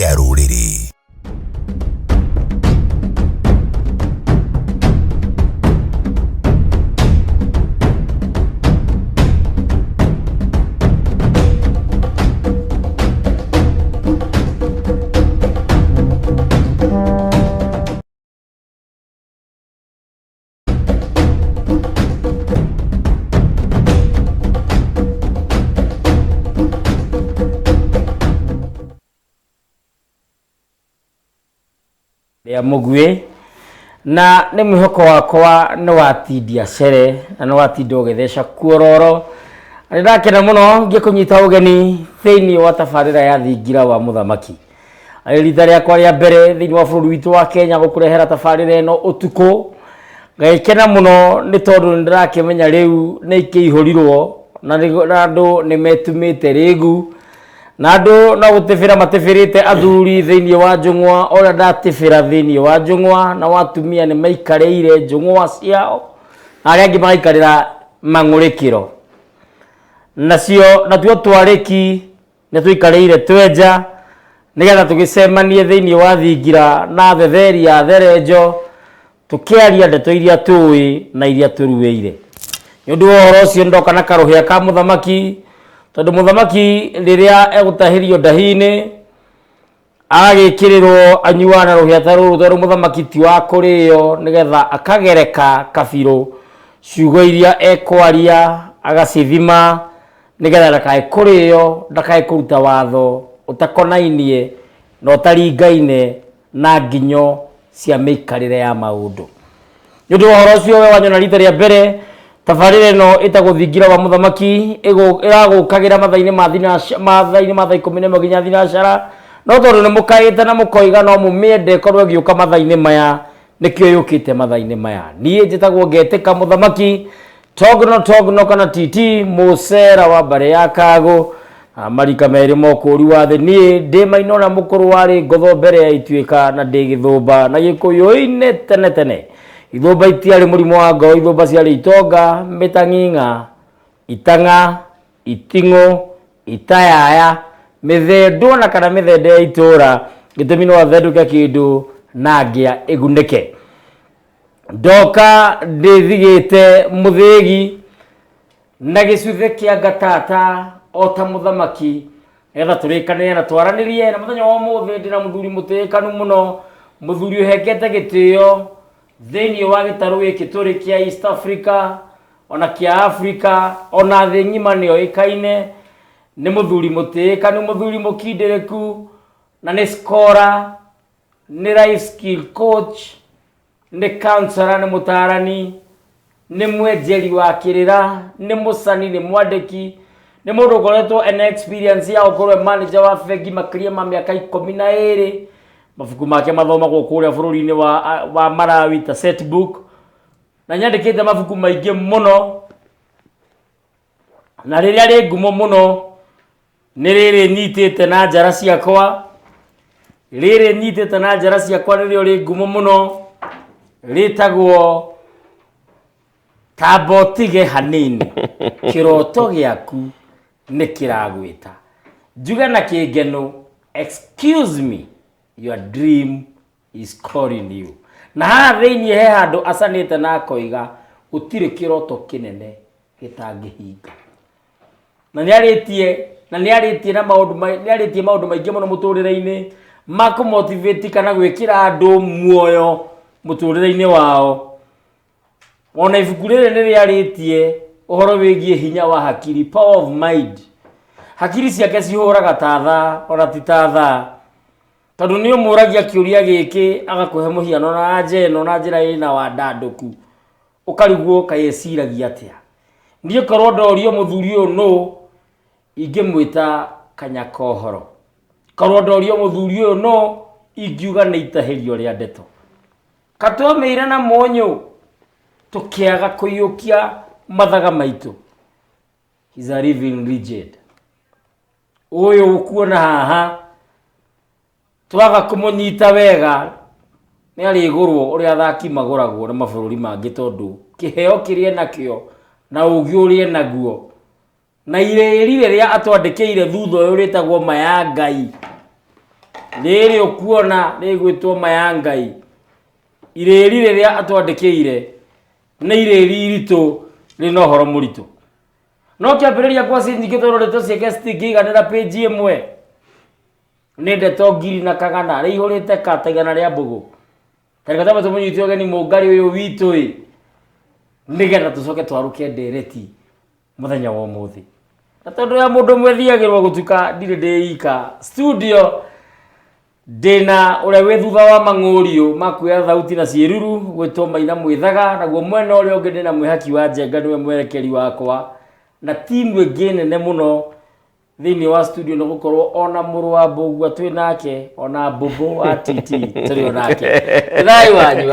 kĩa rũrĩrĩ. Ya mugwe na nĩ mwĩhoko wakwa nĩ watindia cere na nĩ watinda ũgĩtheca kuororo. Nĩ ndakena mũno ngĩkũnyita ũgeni thĩinĩ wa tabarĩra ya thingira wa mũthamaki. Rita rĩakwa rĩa mbere thĩinĩ wa bũrũri witũ wa Kenya gũkũrehera tabarĩra ĩno ũtukũ. Ngagĩkena mũno nĩ tondũ nĩ ndĩrakĩmenya rĩu nĩ ikĩihũrirwo na andũ nĩ metumĩte rĩgu. Na andũ no gũtĩbĩra matĩbĩrĩte athuri thĩinĩ wa njũng'wa ũrĩa ndatĩbĩra thĩinĩ wa njũng'wa na watumia nĩ maikarĩire njũng'wa ciao na arĩa angĩ magaikarĩra mang'ũrĩkĩro. Nacio natuo twarĩki nĩ tũikarĩire twenja nĩgetha tũgĩcemanie thĩinĩ wa thingira na thetheri ya therenjo tũkĩaria ndeto iria tũĩ na iria tũruĩire. Nĩ ũndũ wa ũhoro ũcio ndoka na karũhĩa ka mũthamaki. Tondũ mũthamaki rĩrĩa egũtahĩrio ndahi-inĩ agagĩkĩrĩrwo anyuana rũhĩa ta rũrũ tondũ mũthamaki ti wa kũrĩo nĩgetha akagereka kabirũ ciugo iria ekwaria agacithima nĩgetha ndakae kũrĩo ndakae kũruta watho ũtakonainie na ũtaringaine na nginyo cia mĩikarĩre ya maũndũ. Nĩ ũndũ wa ũhoro ũcio we wanyona rita rĩa mbere tabarĩra ĩno ĩtagwo thingira wa mũthamaki ĩragũkagĩra mathaa-inĩ ma thaa 11 nginya thinacara, no tondũ nĩ mũkaĩte na mũkoiga no mũmĩende ĩkorwo ĩgĩũka mathaa-inĩ maya nĩkĩo yũkĩte mathaa-inĩ maya. Niĩ njĩtagwo Ngetĩka Mũthamaki Togno kana Titi Mũcera wa mbare ya Kagũ, marika merĩ mokũri wa thĩ. Niĩ ndĩ Maina ũrĩa mũkũrũ warĩ ngotho mbere ya ituĩka na ndĩ Gĩthũmba na Gĩkũyũ-inĩ tene tene. Ithũmba itiarĩ mũrimũ wa ngoro, ithũmba ciarĩ itonga, mĩtang'ing'a, itang'a, iting'ũ, itayaya, mĩthendo na kana mĩthende ya itũra gĩtũmi no athendũke kĩndũ na ngĩa ĩgunĩke. Ndoka ndĩthigĩte mũthĩgi na gĩcuthe kĩa ngatata o ta mũthamaki nĩgetha tũrĩkanĩre na twaranĩrie na mũthenya wa ũmũthĩ ndĩ na mũthuri mũtĩĩkanu mũno, mũthuri ũhekete gĩtĩo thĩinĩ wa gĩtarũ gĩkĩ tũrĩ kĩa East Africa ona kĩa Africa ona thĩ ng'ima nĩ oĩkaine. Nĩ mũthuri mũtĩĩkanu, mũthuri mũkindĩrĩku na nĩ scholar, nĩ life skill coach, nĩ counselor, nĩ mũtarani, nĩ mwenjeri wa kĩrĩra, nĩ mũcani, nĩ mwandĩki, nĩ mũndũ ũkoretwo ena experience ya gũkorwo manager wa bengi makĩria ma mĩaka 12. Mabuku make mathomagwo kũrĩa bũrũri-inĩ wa Malawi ta Setbook, na nyandĩkĩte mabuku maingĩ mũno, na rĩrĩa rĩ ngumo mũno nĩ rĩrĩ nyitĩte na njara ciakwa, nĩrĩo rĩ ngumo mũno rĩtagwo Tamba ũtige hanini kĩroto gĩaku nĩ kĩragwĩta. Njuge na kĩngeno, excuse me, your dream is calling you. Na haha thĩinĩ he handũ acanĩte na akoiga gũtirĩ kĩroto kĩnene gĩtangĩhinga. Na nĩarĩtie maũndũ maingĩ mũno mũtũrĩre-inĩ ma kũmotivate kana gwĩkĩra andũ muoyo mũtũrĩre-inĩ wao. Ona ibuku rĩrĩ nĩrĩarĩtie ũhoro wĩgiĩ hinya wa hakiri, power of mind. Hakiri ciake cihũraga ta thaa ona ti ta thaa. Tondũ nĩ ũmũragia kĩũria gĩkĩ agakũhe mũhiano na njĩra ĩna wandandũku ũkarigwo kaĩciragia atĩa. Niĩ korwo ndorio mũthuri ũyũ nũ ingĩmwĩta Kanyakohoro, korwo ndorio mũthuri ũyũ nũ ingiuga nĩ itahĩrio rĩa ndeto. Katũmĩire na mũnyũ tũkĩaga kũiyũkia mathaga maitũ. He's a living legend. Ũyũ ũkuona haha twaga kũmũnyita wega nĩ arĩgũrwo ũrĩa athaki magũragwo na mabũrũri mangĩ, tondũ kĩheo kĩrĩa nakĩo na ũgĩ ũrĩa naguo na irĩri rĩrĩa atwandĩkĩire thutha ũyũ rĩtagwo Mayangai rĩrĩ ũkuona rĩgwĩtwo Mayangai irĩri rĩrĩa atwandĩkĩire nĩ irĩri iritũ rĩna ũhoro mũritũ no kĩambĩrĩria kwa nyingĩ tũrorete ciake citingĩiganĩra page ĩmwe nĩ ndeto ngiri na kagana rĩihũrĩte kataigana rĩa mbũgũ tarĩka tũmũnyitio ũgeni mũngari ũyũ witũ nĩgetha tũcoke twarũke ndereti mũthenya wa ũmũthĩ na tondũ ya mũndũ mwethiagĩrwo gũtuka ndirĩ ndĩika studio ndĩna ũrĩa wĩ thutha wa mang'ũriũ makuoya thauti na ciĩruru gwĩtwo Maina Mwĩthaga naguo mwena ũrĩa ũngĩ ndĩna Mwĩhaki wa Njenga nĩwe mwerekeri wakwa na timu ĩngĩ nene mũno thĩinĩ wa studio nĩ gũkorwo ona mũrũ wa Mbũgua twĩ nake ona Mbũmbũ wa TT tũrĩ onake thayũ wanyu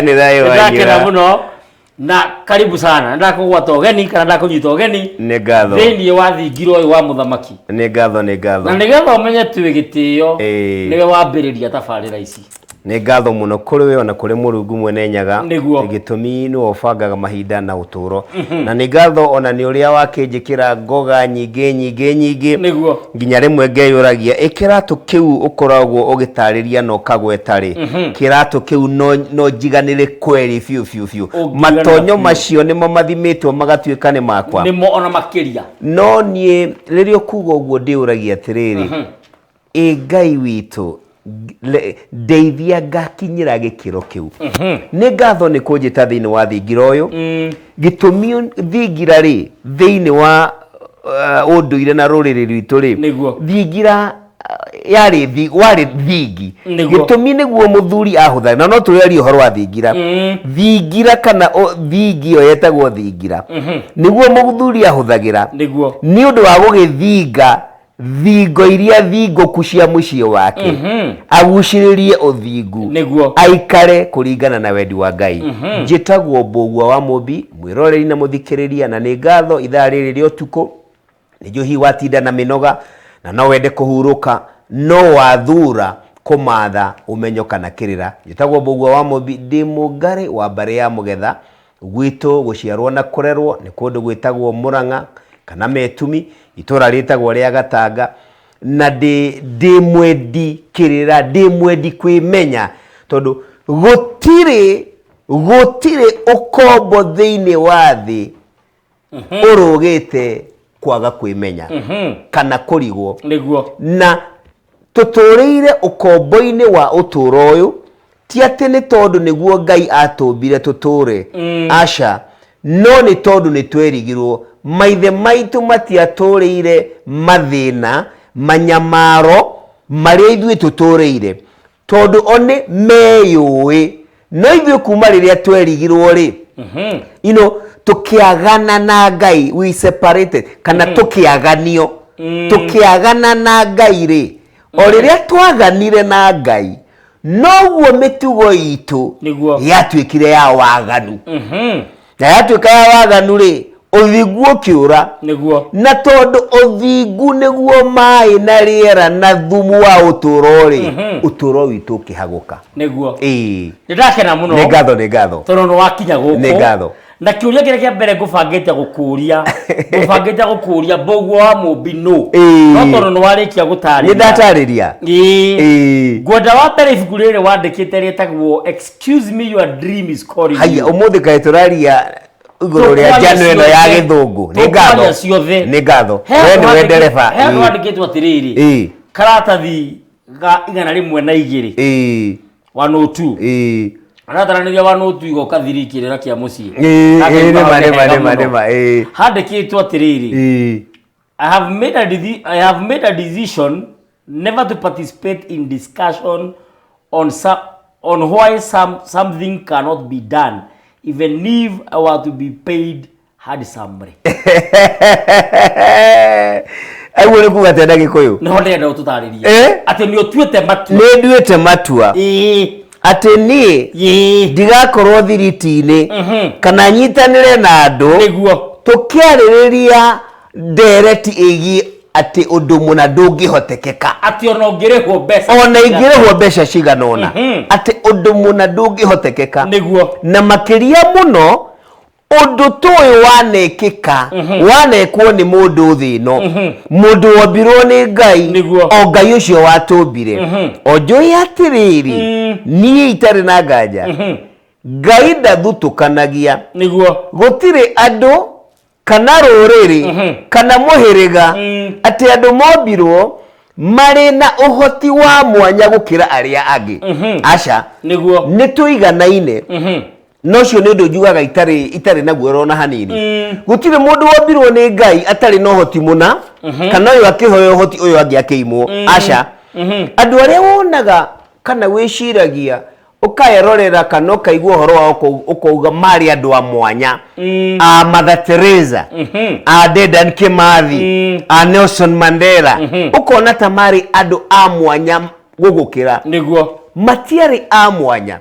nĩ thayũ wanyu mũno na karibu sana ndakũgwata ũgeni kana ndakũnyita ũgeni nĩ ngatho thĩinĩ wa thingira ũyũ wa mũthamaki nĩ ngatho na nĩgetha ũmenye twĩ gĩtĩo nĩwe wambĩrĩria tabarĩra ici nĩ ngatho mũno kũrĩ we ona kũrĩ Mũrungu mwene Nyaga gĩtũmi nĩwe ũbangaga mahinda na ũtũro na nĩ ngatho ona nĩ ũrĩa wakĩnjĩkĩra ngoga nyingĩ nginya rĩmwe ngeyũragia kĩratũ kĩu ũkoragwo ũgĩtarĩria na ũkagwetarĩ kĩratũ kĩu no njiganĩre kweri biũ matonyo macio nĩmo mathimĩtwo magatuĩka nĩ makwa nĩmo ona makĩria no niĩ rĩrĩa ũkuga ũguo ndĩũragia atĩrĩrĩ Ngai witũ ndeithia ngakinyĩra gĩkĩro kĩu nĩ ngatho nĩ kũnjĩta thĩinĩ wa thingira ũyũ gĩtũmi thingira rĩ thĩinĩ wa ũndũire na rũrĩrĩ rwitũ rĩ thingira warĩ thingi gĩtũmi nĩguo mũthuri ahũthagĩra na no tũrĩarie ũhoro wa thingira kana thingi ĩyo yetagwo thingira nĩguo mũthuri ahũthagĩra nĩ ũndũ wa gũgĩthinga thingo iria thingũku cia mũciĩ wake agucĩrĩrie ũthingu aikare kũringana na wendi wa Ngai njĩtagwo Mbũgua wa Mũmbi mwĩroreri na mũthikĩrĩria na nĩ ngatho ithaa rĩrĩ rĩa ũtukũ nĩguo hihi watinda na mĩnoga na no wende kũhurũka no wathura kũmatha ũmenyo kana kĩrĩra njĩtagwo Mbũgua wa Mũmbi ndĩ mũngari wa mbarĩ ya mũgetha gwitũ gũciarwo na kũrerwo nĩ kũndũ gwĩtagwo Mũrang'a kana Metumi itũra rĩtagwo rĩa Gatanga na ndĩ mwendi kĩrĩra ndĩ mwendi kwĩmenya tondũ gũtirĩ ũkombo thĩinĩ wa thĩ ũrũgĩte kwaga kwĩmenya kana kũrigwo na tũtũrĩire ũkombo-inĩ wa ũtũro ũyũ ti atĩ nĩ tondũ nĩguo Ngai atũmbire tũtũre aca no nĩ tondũ nĩ twerigirwo maithe maitũ matiatũrĩire mathĩna manyamaro marĩa ithuĩ tũtũrĩire tondũ one meyũĩ no ithuĩ kuma rĩrĩa twerigirwo rĩ tũkĩagana na Ngai we separated kana tũkĩaganio tũkĩagana na Ngai rĩ o rĩrĩa twaganire na Ngai noguo mĩtugo itũ yatuĩkire ya waganu na yatuĩka ya waganu rĩ ũthingu ũkĩũra na tondũ ũthingu nĩguo maĩ na rĩera na thumu wa ũtũro rĩ ũtũro witũ ũkĩhagũka nĩndakena mũno nĩ ngatho tondũ nĩ wakinya gũkũ nĩ ngatho na kĩũria kĩrĩa kĩa mbere ngũbangĩte gũkũria Mbũgua wa Mũmbi no tondũ nĩ warĩkia gũtarĩria nĩ ndatarĩria ngwenda wa mbere ibuku rĩrĩ wandĩkĩte rĩtagwo Excuse Me Your Dream Is Calling You haya ũmũthĩ kaĩ tũraria igũrũ rĩa njano ĩno ya gĩthũngũ nĩ ngatho we nĩwe ndereba wandĩkĩtwo atĩrĩrĩ karatathi ga 102 102 anataranĩria wa notu igoka thirikĩrĩra kĩa mũciĩ handĩkĩtwo atĩrĩrĩ I have made a decision never to participate in discussion on why something cannot be done even if I were to be paid handsomely. Aigua nĩ kuga atĩa Gĩkũyũ? No ndenda ũtũtarĩrie atĩ nĩ ũtuĩte matua. Nĩ nduĩte matua atĩ niĩ ndigakorwo thiriti-inĩ kana nyitanĩre na andũ tũkĩarĩrĩria ndereti ĩgiĩ atĩ ũndũ mũna ndũngĩhotekeka atĩ ona ũngĩrĩhwo mbeca ona ingĩrĩhwo mbeca cigana ũna atĩ ũndũ mũna ndũngĩhotekeka na makĩria mũno undu toy wanekika wanekwo ni mundu thino mundu wambirwo ni Ngai o Ngai ucio watumbire onjoi atiriri nie itari na nganja Ngai ndathutukanagia niguo gutire andu kana ruriri kana muhiriga ati andu mombirwo mari na uhoti wa mwanya gukira aria angi aca niguo nituiganaine nocio ni undu njugaga itari na guoro na hanini gutire mundu wombirwo ni Ngai atari no hoti muna kana uyu akihoyo hoti uyu angi akiimwo aca andu aria wonaga kana wiciragia ukayerorera kana ukaigua horo wa ukauga mari andu a mwanya a Mother Teresa a Dedan Kimathi a Nelson Mandela ukona ta mari andu a mwanya gugukira niguo matiari a mwanya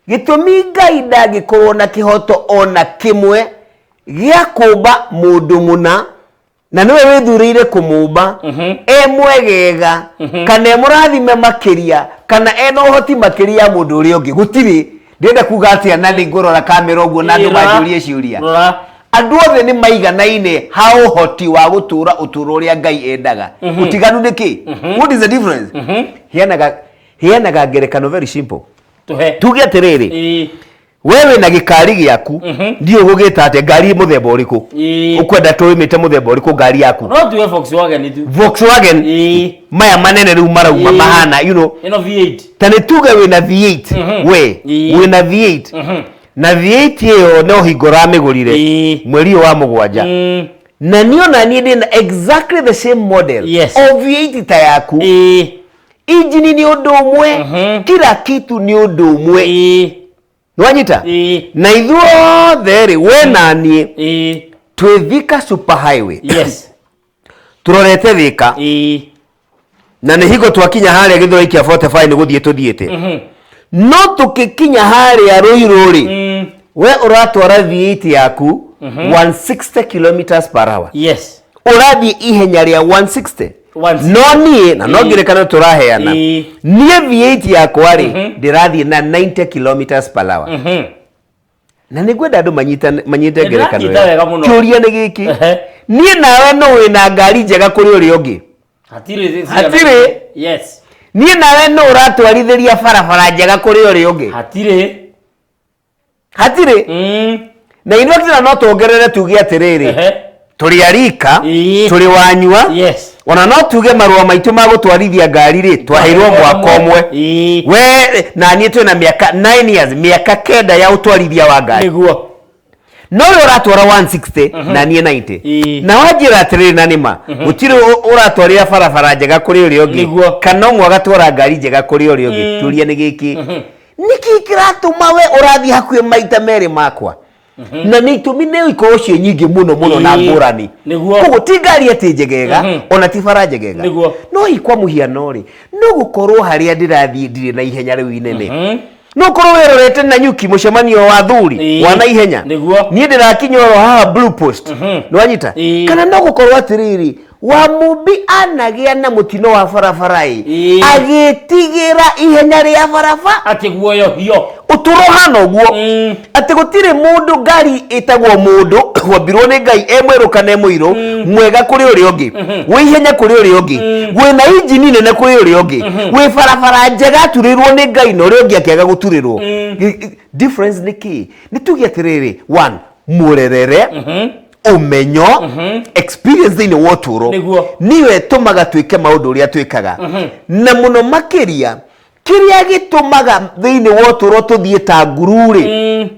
gitumi Ngai ndagikorwo na kihoto ona kimwe gia kumba mundu muna na niwe withurire kumumba mwegega kana murathime makiria kana eno hoti makiria mundu uri ungi gutiri ndenda kuga atia na ngorora kamera uguo na andu majurie ciuria andu othe ni maiganaine ha uhoti wa gutura uturo uria Ngai endaga utiganu niki what is the difference hianaga ngerekano very simple tuge atiriri wewe na gikari giaku ndio gugita ate ngari muthemba uriku ukwenda tuimite muthemba uriku ngari yaku no tuwe Volkswagen maya manene riu marauma mahana you know ino V8 tani tuge we na V8 we na V8 na V8 iyo no hingora migurire mweri wa mugwanja na niona ni ndina exactly the same model of V8 ta yaku engine ni undu umwe kila kitu ni undu umwe nwanyita na ithuothe ri we na nie twithika super highway turorete thika na ni higo twakinya haria githoi kia 45 ni guthie tuthiete no tukikinya haria ruiru ri we uratwara V8 yaku 160 km/h urathie ihenya ria 160 no nie na no ngirekana turaheana nie V8 yakwa ri ndirathie na 90 km/h na nigwenda andu manyite ngerekano kiuria ni giki nie nawe no wina ngari njega kuri uri ungi hatire nie nawe no uratwarithiria barabara njega kuri uri ungi hatire na inokira no tuongerere tuge atiriri turi arika turi wanyua ona no tuge marua maitu ma gutwarithia ngari ri twaheirwo mwaka umwe we na nie twina miaka 9 years miaka kenda ya utwarithia wa ngari niguo no uratwara 160 na nie 90 na wajira atiriri na nima gutiri uratwarira barabara njega kuri uri ungi kana mwaga twara ngari njega kuri uri ungi turia ni giki niki kiratuma we urathi hakuye maita meri makwa na ni tumine iko cio nyingi muno na ngurani kogo tigari ati njegega ona ti bara njegega no ikwa muhiano ri no gukorwo haria ndirathie ndire na ihenya riu inene no korwo werorete na nyuki mucemanio wa thuri wa na ihenya nie ndirakinyoro ha blue post no anyita kana no gukorwo atiriri wa mumbi anagia na mutino wa barabarai agitigira ihenya ria barabara ati guoyo hio uturo hano guo ati gutire mundu ngari itagwo mundu wambirwo ni Ngai emweru kana emwiru mwega kuri uri ungi wi ihenya kuri uri ungi wi na engine nene kuri uri ungi wi barabara njega turirwo ni Ngai no uri ungi akiaga guturirwo difference niki nitugia tiriri one murerere umenyo experience thini woturo niwe tumaga twike maundu uria twikaga na muno makiria kiria gitumaga thini woturo tuthie ta ngururi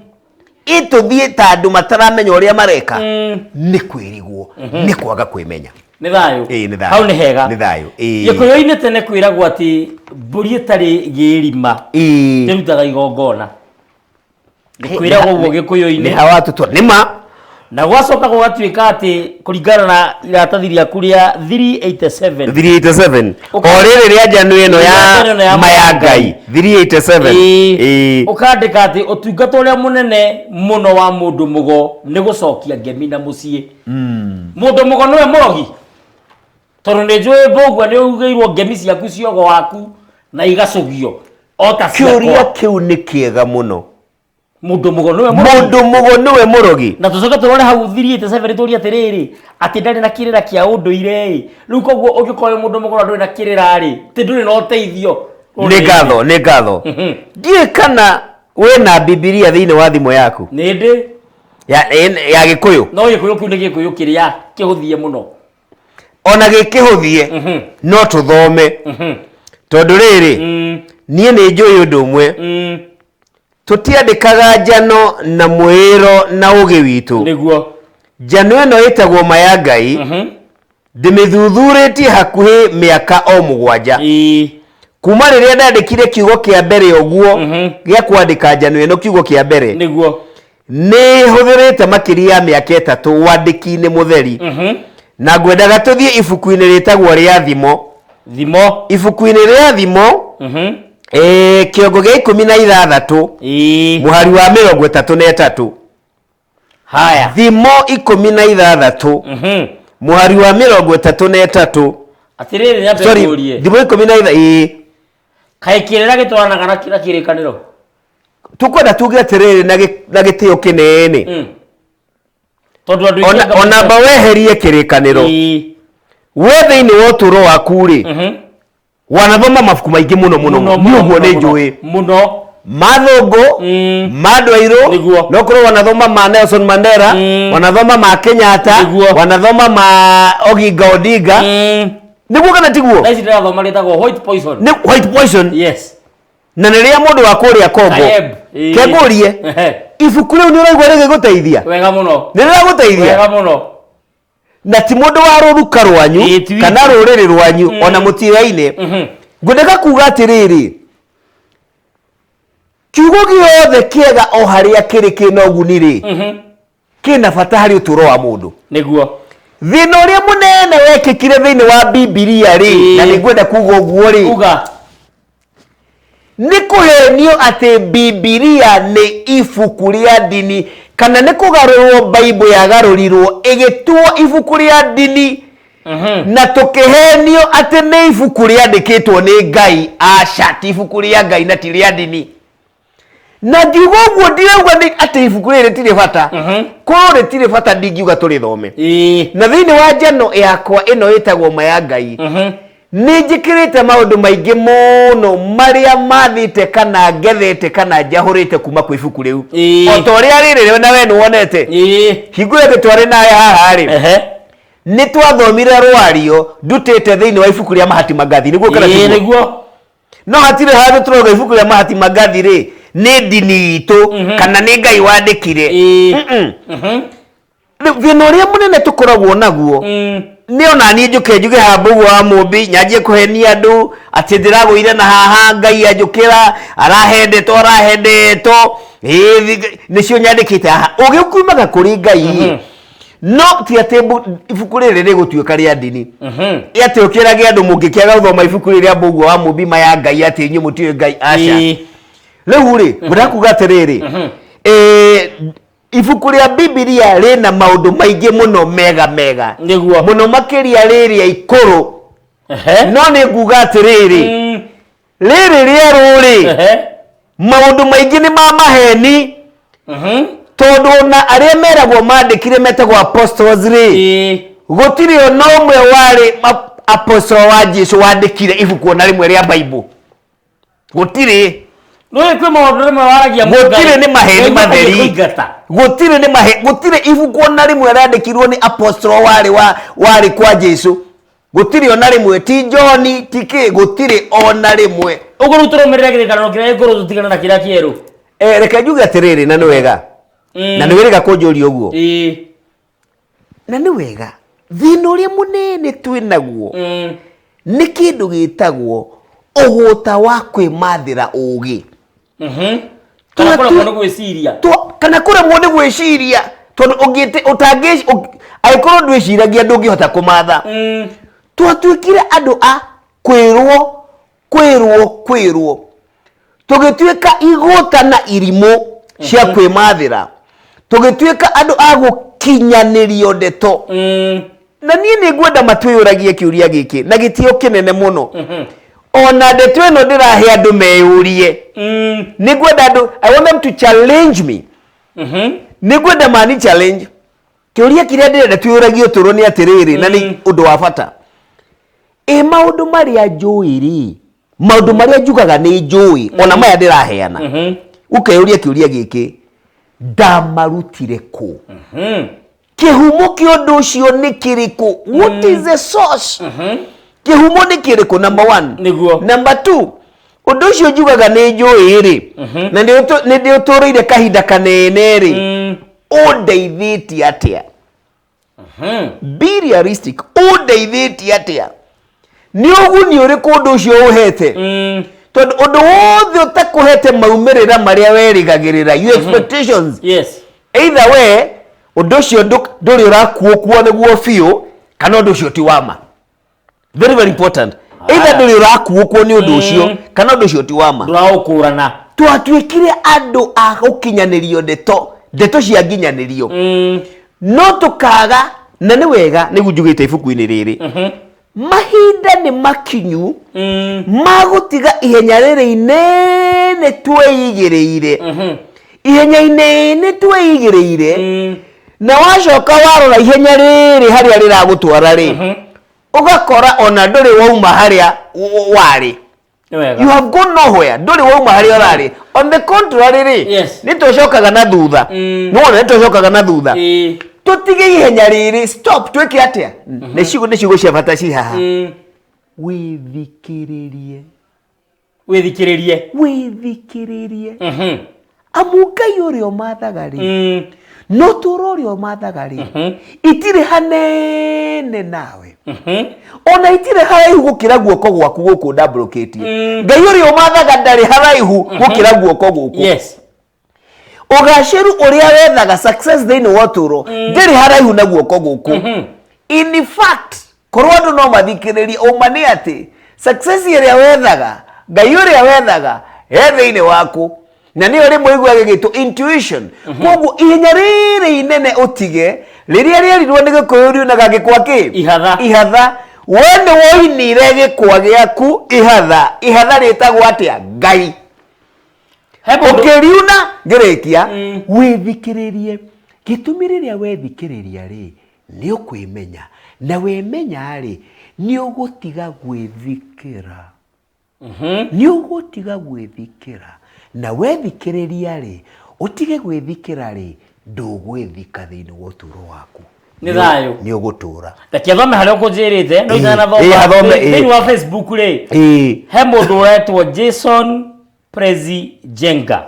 ituthie ta andu mataramenya uria mareka ni kwirigwo ni kwaga kwimenya ni thayo ni thayo hau ni hega ni thayo gikuyu-ini tene kwiragwo ati mburi itari girima tirutaga igongona kwiragwo uguo gikuyu-ini ni hawatu tu nima na gwacoka gugatuika ati kuringana na iratathi rĩaku rĩa 387 o rĩrĩ rĩa njanu ĩno ya maya Ngai 387 ukandika ati utungata ũrĩa munene muno wa mundu mugo ni gucokia ngemi na muciĩ mundu mugo niwe murogi tondu ni njui mbũgua ni ugeirwo ngemi ciaku ciogo waku na igacugio ota kiuria kiu ni kiega muno mundu mugo niwe murogi na tucoka turore hau thiriite severi turi atiriri ati ndari na kirira kia unduire riu koguo ugikoe mundu mugo nduri na kirira ri ti nduri no teithio nĩ ngatho ndiĩ kana wĩna Bibilia thĩinĩ wa thimũ yaku nĩndĩ ya Gĩkũyũ no Gĩkũyũ kĩu nĩ Gĩkũyũ kĩrĩa kĩhũthie mũno ona gĩkĩhũthie no tũthome tondũ rĩrĩ niĩ nĩ njũĩ ũndũ ũmwe tũtiandĩkaga njano na mwĩro na ũgĩ witũ nĩguo njano ĩno ĩtagwo ma ya Ngai ndĩmĩthuthurĩtie hakuhĩ mĩaka o 7 kuma rĩrĩa ndandĩkire kiugo kĩa mbere ũguo gĩa kwandĩka njano ĩno kiugo kĩa mbere nĩguo nĩ hũthĩrĩte makĩria ya mĩaka 3 wandĩki-inĩ mũtheri na ngwendaga tũthiĩ ibuku-inĩ rĩtagwo rĩa thimo ibuku-inĩ rĩa thimo kĩongo gĩa 16 mũhari wa 33 haya thimo 16 mũhari wa 33 atiriri ya begurie thimo 16 kai kirira gitwaranaga na kira kirikaniro tukwenda tuge atiriri na gitio kinene tondu andu ona ba weherie kirikaniro we thiini wa uturo waku ri wanathoma mabuku maingi muno niuguo ni njui muno mathungu madwairu no kuro wanathoma ma Nelson Mandela wanathoma ma Kenyatta wanathoma ma Oginga Odinga niguo kana tiguo na ici thoma litagwo white poison ni white poison yes na niria mundu wa kuria kombo kegurie ibuku riu ni uraigwa rigiguteithia wega muno ni riraguteithia wega muno na ti mundu wa ruruka rwanyu kana ruriri rwanyu ona mutiraine ngwendeka kuga atiriri kiugo giothe kiega o haria kiri kina uguni ri kina bata hari uturo wa mundu niguo thina uria munene wekikire thiini wa Bibilia ri na ningwenda kuga uguo ri ni kuhenio ati Bibilia ni ibuku ria dini kana ni kugarurwo Bible yagarurirwo igituo ibuku ria dini na tukihenio ati ni ibuku riandikitwo ni Ngai aca ti ibuku ria Ngai na ti ria dini na ngiuga uguo ndirauga ni ati ibuku riri tiri bata korwo ritiri bata ndingiuga turithome na thiini wa njano yakwa ino itagwo ma ya Ngai ni njikirite maundu maingi muno maria mathite kana ngethete kana njahurite kuma kwi ibuku riu o to ria riri na we ni wonete hingure gitwari naye haha ri ni twathomire rwario ndutite thiini wa ibuku ria Mahatma Gandhi niguo kana niguo no hatire handu turoga ibuku ria Mahatma Gandhi ri ni dini itu kana ni Ngai wandikire thina uria munene tukoragwo naguo ni ona ni njuge hambugu wa mumbi nyanjie kuhenia andu ati ndiraguire na haha Ngai anjukira arahendeto nicio nyandikite haha ugiukumaga kuri Ngai no ti ati ibuku riri rigutuika ria dini ati ukirage andu mungikiaga guthoma ibuku riri ambugu wa mumbi ma ya Ngai ati inyu mutiwe Ngai aca riu ri murakuga atiriri ibuku ria Bibilia rina maundu maingi muno mega niguo muno makiria riri ikuru no ni nguga atiriri riri ria ruri maundu maingi ni ma maheni tondu na aria meragwo mandikire metagwo apostles ri gutiri ona umwe wari apostle wa Jesu wandikire ibuku na rimwe ria Bible gutiri no ikwe maundu rimwe waragia gutire ni maheni matheri gutire ibuku na rimwe randikirwo ni apostle wari kwa Jesu gutire ona rimwe ti John ti gutire ona rimwe uguru turomerera kirikano kiria iguru tutigana na kiria kieru reke njuge atiriri na ni wega na ni wega kunjuria uguo na ni wega thina uria munene twinaguo ni kindu gitagwo uguta wa kwimathira ugi kana kura mwana gwiciria kana kura mwana gwiciria tondu ungite utangi aikorwo ndwiciragia ndungihota kumatha twatuikire andu a kwirwo tugituika iguta na irimu cia kwimathira tugituika andu a gukinyanirio ndeto na nie ni ngwenda matwiyuragie kiuria giki na gitio kinene muno ona ndeto ĩno ndĩrahe andũ meyũrie nĩngwenda andũ I want them to challenge me nĩngwenda mani challenge kĩũria kĩrĩa ndĩrenda twĩyũragie ũtũũro nĩ atĩrĩrĩ na nĩ ũndũ wa bata maũndũ marĩa njũĩ maũndũ marĩa njugaga nĩ njũĩ ona maya ndĩraheana ukeyũria kĩũria gĩkĩ ndamarutire kũ kĩhumo kĩa ũndũ ũcio nĩ kĩrĩkũ what is the source kĩhumo nĩ kĩrĩkũ number 1 number 2 ũndũ ũcio njugaga nĩ njũĩ rĩ na nĩ ndĩũtũũrĩire kahinda kanene rĩ ũndeithĩtie atĩa be realistic ũndeithĩtie atĩa nĩ ũguni ũrĩkũ ũndũ ũcio ũhete tondũ ũndũ wothe ũtakũhete maumĩrĩra marĩa werĩgagĩrĩra your expectations either way ũndũ ũcio ndũrĩ ũrakuũkuo nĩguo biũ kana ũndũ ũcio ti wama very very important either ndũrĩ ũrakuũkuo nĩ ũndũ ũcio kana ũndũ ũcio ti wama ndũraũkũrana twatuĩkire andũ a gũkinyanĩrio ndeto cia nginyanĩrio no tũkaga na nĩ wega nĩguo njugĩte ibuku-inĩ rĩrĩ mahinda nĩ makinyu magũtiga ihenya rĩrĩ inene twĩigĩrĩire ihenya inene twĩigĩrĩire na wacoka warora ihenya rĩrĩ harĩa rĩragũtwara rĩ ũgakora ona ndũrĩ wauma harĩa warĩ you have gone nowhere ndũrĩ wauma harĩa ũrarĩ on the contrary rĩ nĩ tũcokaga na thutha nĩ tũcokaga na thutha tutige ihenya rĩrĩ stop twĩke atĩa nĩ ciugo cia bata ci haha wĩthikĩrĩrie amu Ngai ũrĩa ũmathaga rĩ no tũũro ũrĩa ũmathaga rĩ itirĩ hanene nawe ona itirĩ haraihu gũkĩra guoko gwaku gũkũ ndambũrũkĩtie Ngai ũrĩa ũmathaga ndarĩ haraihu gũkĩra guoko gũkũ ũgacĩru ũrĩa wethaga success thĩinĩ wa ũtũũro ndĩrĩ haraihu na guoko gũkũ in fact korwo andũ no mathikĩrĩrie ũma nĩ atĩ success ĩrĩa wethaga Ngai ũrĩa wethaga thĩinĩ waku na nĩyo rĩmwe iguaga gĩtwo intuition koguo ihenya rĩrĩ inene ũtige rĩrĩa rĩerirwo nĩ gĩkũyũ riunaga gĩkwa kĩ ihatha we nĩ woinire gĩkwa gĩaku ihatha rĩtagwo atĩa Ngai ũkĩriuna ngĩrĩkia wĩthikĩrĩrie gĩtũmi rĩrĩa wethikĩrĩria rĩ nĩ ũkwĩmenya na wemenya rĩ nĩ ũgũtiga gwĩthikĩra na wethikĩrĩria rĩ ũtige gwĩthikĩra rĩ ndũgwĩthika thĩinĩ wa ũtũũro waku nĩ thayũ nĩ ũgũtũũra reke thome harĩa ũkũnjĩrĩte no thome thĩinĩ wa Facebook rĩ he mũndũ ũretwo Jason Prezi Jenga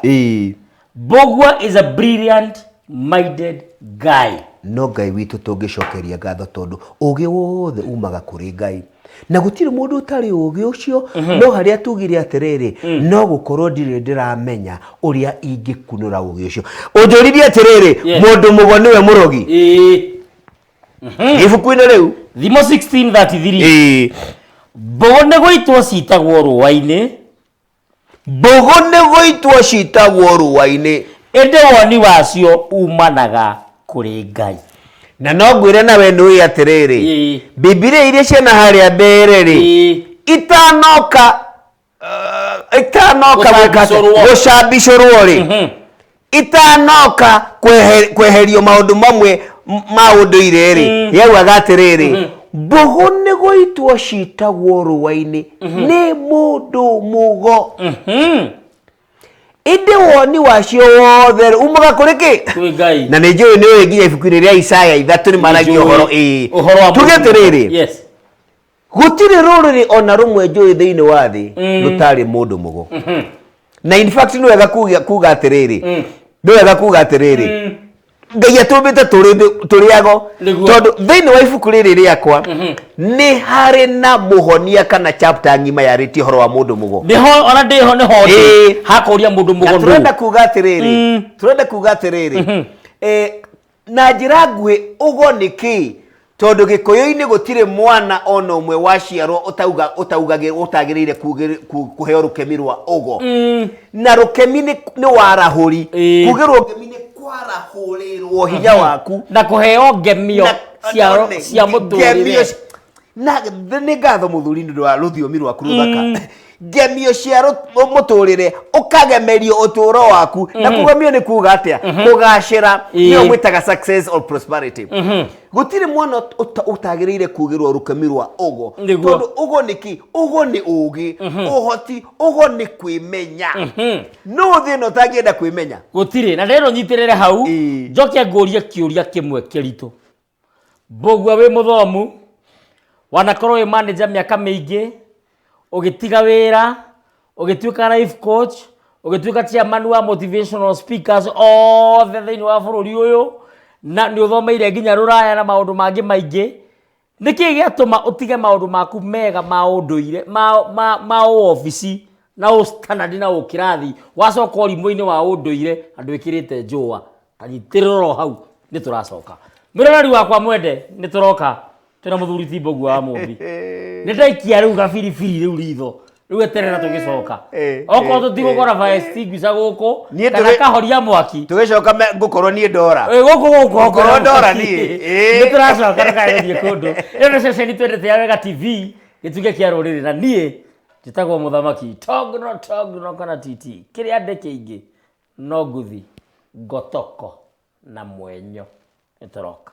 Mbũgua is a brilliant minded guy no Ngai witũ tũngĩcokeria ngatho tondũ ũũgĩ wothe umaga kũrĩ Ngai na gũtirĩ mũndũ ũtarĩ ũũgĩ ũcio no harĩa tugire atĩrĩrĩ no gũkorwo ndirĩ ndĩramenya ũrĩa ingĩkunũra ũũgĩ ũcio ũnjũririe atĩrĩrĩ mũndũ mũgo nĩwe mũrogi ibuku-inĩ rĩu Thimo 16:33 Mbũgũ nĩ gũitwo citagwo rũũa-inĩ ĩndĩ woni wacio umanaga kũrĩ Ngai na no ngwĩre nawe nĩũĩ atĩrĩrĩ Bibilia iria ciana harĩa mbere rĩ itanoka gũcambicũrwo rĩ itanoka kweherio maũndũ mamwe ma ũndũire rĩ yaugaga atĩrĩrĩ Mbũgũ nĩ gũitwo citagwo rũũa-inĩ nĩ mũndũ mũgo ĩndĩ woni wacio wothe umaga kũrĩ kĩ na nĩ njũĩ nĩũĩ nginya ibuku-inĩ rĩa Isaya 3 nĩ maragia ũhoro tuge atĩrĩrĩ gũtirĩ rũrĩrĩ ona rũmwe njũĩ thĩinĩ wa thĩ rũtarĩ mũndũ mũgo na in fact nĩ wega kuga atĩrĩrĩ Ngai atũmbĩte tũrĩago tondũ thĩinĩ wa ibuku rĩrĩ rĩakwa nĩ harĩ na mũhonia kana chapter ng'ima yarĩtie ũhoro wa mũndũ mũgo ona ndĩho nĩho hakũria mũndũ mũgo turenda kuga atĩrĩrĩ na njĩra nguhĩ ũgo nĩ kĩ tondũ gĩkũyũ-inĩ gũtirĩ mwana ona ũmwe waciarwo ũtagĩrĩire kũheo rũkemi rwa ũgo na rũkemi nĩ warahũri kugĩrwo rũkemi nĩ kwarahũrĩrwo hinya waku na kũheo ngemio cia mũtũrĩre na nĩ ngatho mũthuri nĩ ũndũ wa rũthiomi rwaku rũthaka ngemio cia mũtũrĩre ũkagemerio ũtũũro waku na kũgemio nĩ kuuga atĩa kũgacĩra nĩyo mwĩtaga success or prosperity gũtirĩ mwana ũtagĩrĩire kuugĩrwo rũkemi rwa ũgo tondũ ũgo nĩ ki ũgo nĩ ũũgĩ ũhoti ũgo nĩ kwĩmenya no thĩ ĩno ũtangĩenda kwĩmenya gũtirĩ na rero nyitĩrĩre hau njoke ngũrie kĩũria kĩmwe kĩritũ mbũgua wĩ mũthomu wanakorwo wĩ manager mĩaka mĩingĩ ũgĩtiga wĩra ũgĩtuĩka life coach ũgĩtuĩka chairman wa motivational speakers othe thĩinĩ wa bũrũri ũyũ na nĩ ũthomeire nginya rũraya na maũndũ mangĩ maingĩ nĩkĩ gĩatũma ũtige maũndũ maku mega ma ũndũire ma ofici na standard na ũkirathi wacoka ũrimũ-inĩ wa ũndũire andũ ĩkĩrĩte njũa kanyitĩrĩro hau nĩ tũracoka mĩroreri wakwa mwende nĩ tũroka tena mũthuri ti Mbũgua wa Mũmbi nĩ ndaikia rĩu gabiribiri rĩu ritho rĩu eterera tũgĩcoka okorwo tũtigũkora fire extinguisher gũkũ kana kahoria mwaki tũgĩcoka ngũkorwo niĩ ndora gũkũ ndora niĩ nĩ tũracoka ndũkagerie kũndũ ĩyo nĩ ceceni twendete ya Wega TV gĩtuge kĩa rũrĩrĩ na niĩ njĩtagwo mũthamaki Togno kana titi kĩrĩa ndĩ kĩingĩ no nguthi ngotoko na mwenyo nĩ tũroka